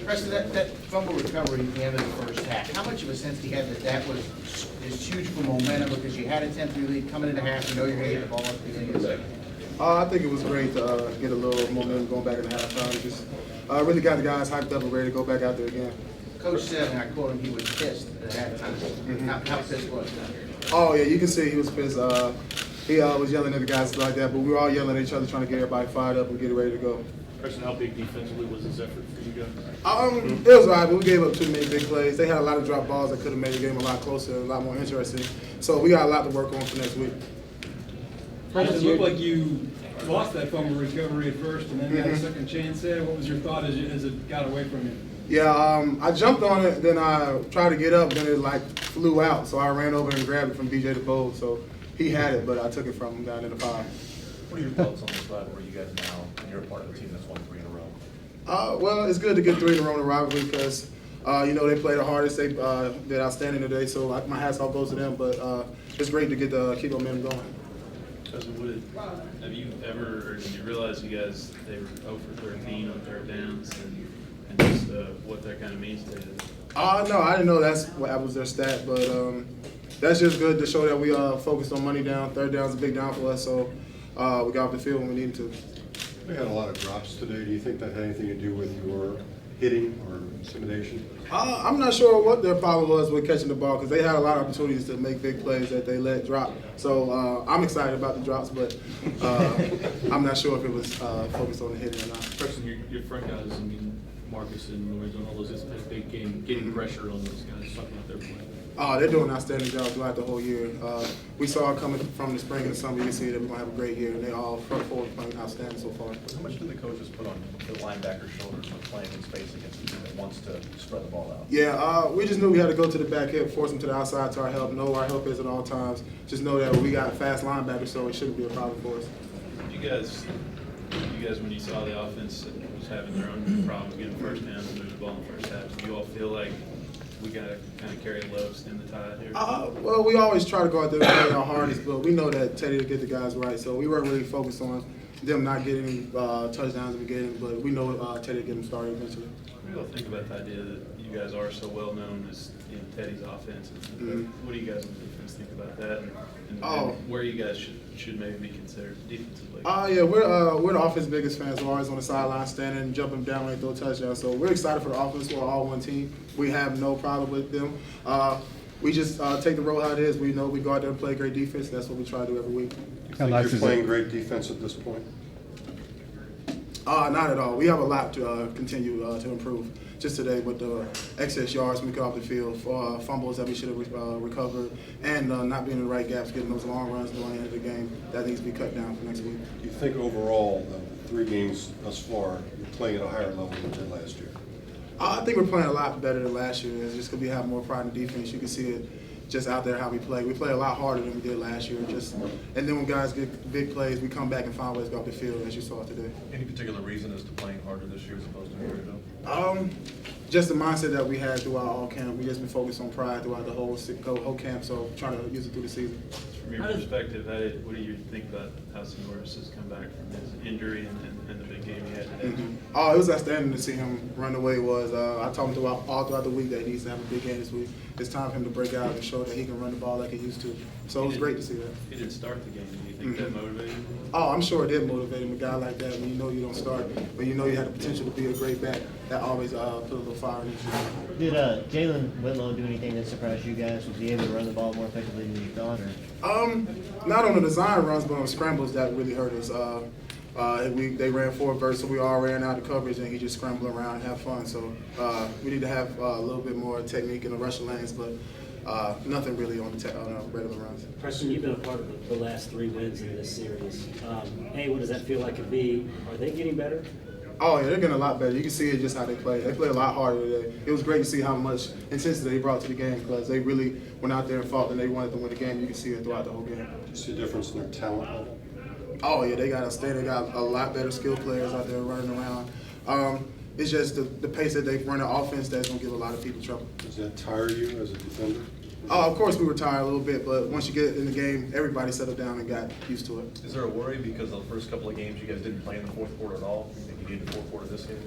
Preston, that fumble recovery at the end of the first half, how much of a sense do you have that that was huge for momentum because you had a 10-3 lead coming into half, you know you're going to get the ball at the beginning of the second? I think it was great to get a little momentum going back in the halftime. Just really got the guys hyped up and ready to go back out there again. Coach said, and I quote him, he was pissed at halftime. How pissed was he? Oh, yeah, you can see he was pissed. He was yelling at the guys like that, but we were all yelling at each other trying to get everybody fired up and get ready to go. Preston, how big defensively was this effort for you guys? It was all right, but we gave up too many big plays. They had a lot of drop balls that could have made the game a lot closer, a lot more interesting. So we got a lot to work on for next week. It looked like you lost that fumble recovery at first and then got a second chance there. What was your thought as it got away from you? Yeah, I jumped on it, then I tried to get up, then it like flew out. So I ran over and grabbed it from BJ DeBold. So he had it, but I took it from him down in the 5. What are your thoughts on this rivalry you guys now, and you're a part of the team that's won 3 in a row? Well, it's good to get 3 in a row in a rivalry because, they played the hardest. They did outstanding today, so my hats off goes to them. But it's great to get the keep momentum going. Have you ever, or did you realize you guys, they were 0 for 13 on third downs and just what that kind of means to you? No, I didn't know that was their stat, but that's just good to show that we focused on money down. Third down's a big down for us, so we got off the field when we needed to. We had a lot of drops today. Do you think that had anything to do with your hitting or intimidation? I'm not sure what their problem was with catching the ball because they had a lot of opportunities to make big plays that they let drop. So I'm excited about the drops, but I'm not sure if it was focused on the hitting or not. Preston, your front guys, I mean, Marcus and Lorenzo and all those, it's a big game, getting pressure on those guys, talking about their play. Oh, they're doing an outstanding job throughout the whole year. We saw it coming from the spring and the summer. You can see that we're going to have a great year, and they all front forward playing outstanding so far. How much do the coaches put on the linebacker's shoulders when playing in space against a team that wants to spread the ball out? Yeah, we just knew we had to go to the back hip, force them to the outside to our help, know where our help is at all times. Just know that we got fast linebackers, so it shouldn't be a problem for us. You guys, when you saw the offense was having their own problems getting first down and moving the ball in the first half, do you all feel like we got to kind of carry the load, stem the tide here? Well, we always try to go out there and play our hardest, but we know that Teddy will get the guys right, so we weren't really focused on them not getting touchdowns at the beginning, but we know Teddy will get them started eventually. What do you all think about the idea that you guys are so well known as Teddy's offense? What do you guys on defense think about that, and where you guys should maybe be considered defensively? Yeah, we're the offense's biggest fans. We're always on the sideline standing, jumping down when they throw touchdowns. So we're excited for the offense. We're all one team. We have no problem with them. We just take the role how it is. We know we go out there and play great defense. That's what we try to do every week. You think you're playing great defense at this point? Not at all. We have a lot to continue to improve. Just today with the excess yards we got off the field, fumbles that we should have recovered, and not being in the right gaps, getting those long runs during the end of the game, that needs to be cut down for next week. Do you think overall, the 3 games thus far, you're playing at a higher level than you did last year? I think we're playing a lot better than last year. It's just because we have more pride in defense. You can see it just out there how we play. We play a lot harder than we did last year. And then when guys get big plays, we come back and find ways to go off the field, as you saw today. Any particular reason as to playing harder this year as opposed to a year ago? Just the mindset that we had throughout all camp. We just been focused on pride throughout the whole camp, so trying to use it through the season. From your perspective, what do you think about how Sonoris has come back from his injury and the big game he had today? Oh, it was outstanding to see him run the way he was. I told him all throughout the week that he needs to have a big game this week. It's time for him to break out and show that he can run the ball like he used to. So it was great to see that. He didn't start the game. Do you think that motivated him? Oh, I'm sure it did motivate him. A guy like that, when you know you don't start, but you know you had the potential to be a great back, that always put a little fire in you. Did Jalen Whitlow do anything that surprised you guys? Was he able to run the ball more effectively than you thought? Not on the design runs, but on scrambles that really hurt us. They ran 4 verts, so we all ran out of coverage, and he just scrambled around and have fun. So we need to have a little bit more technique in the rushing lanes, but nothing really on the regular runs. Preston, you've been a part of the last 3 wins in this series. What does that feel like it be? Are they getting better? Oh, yeah, they're getting a lot better. You can see it just how they play. They play a lot harder today. It was great to see how much intensity they brought to the game because they really went out there and fought and they wanted to win the game. You can see it throughout the whole game. Do you see a difference in their talent level? Oh, yeah, they got a lot better skilled players out there running around. It's just the pace that they run the offense that's going to give a lot of people trouble. Does that tire you as a defender? Of course, we were tired a little bit, but once you get in the game, everybody settled down and got used to it. Is there a worry because the first couple of games you guys didn't play in the fourth quarter at all? You think you you do in the fourth quarter of this game?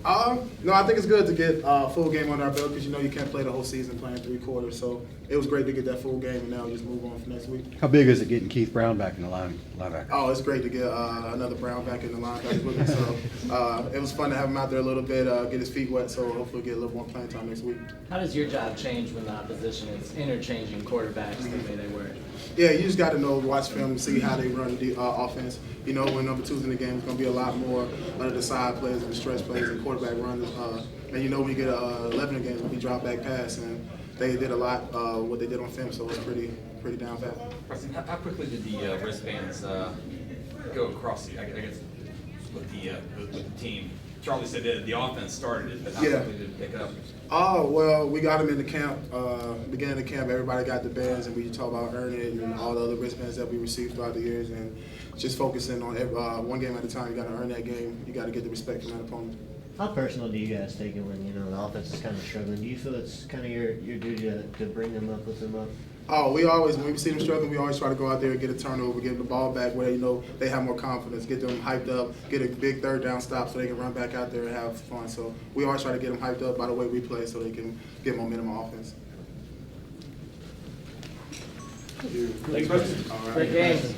No, I think it's good to get a full game under our belt because you can't play the whole season playing 3 quarters. So it was great to get that full game, and now just move on for next week. How big is it getting Keith Brown back in the linebacker? Oh, it's great to get another Brown back in the linebacker with me. So it was fun to have him out there a little bit, get his feet wet. So hopefully get a little more playing time next week. How does your job change when the opposition is interchanging quarterbacks the way they were? Yeah, you just got to watch film, see how they run the offense. When number 2's in the game, it's going to be a lot more of the side plays and the stretch plays and quarterback runs. And when you get 11 in the game, we drop back pass, and they did a lot what they did on film, so it's pretty down pat. Preston, how quickly did the wristbands go across I guess with the team? Charlie said that the offense started it, but how quickly did it pick up? Oh, well, we got them in the camp. Beginning of the camp, everybody got the bands, and we talk about earning it and all the other wristbands that we received throughout the years, and just focusing on one game at a time. You got to earn that game. You got to get the respect from that opponent. How personal do you guys take it when, the offense is kind of struggling? Do you feel it's kind of your duty to bring them up, lift them up? Oh, when we see them struggling, we always try to go out there and get a turnover, get them the ball back where they have more confidence, get them hyped up, get a big third down stop so they can run back out there and have fun. So we always try to get them hyped up by the way we play so they can get momentum on offense. Great game.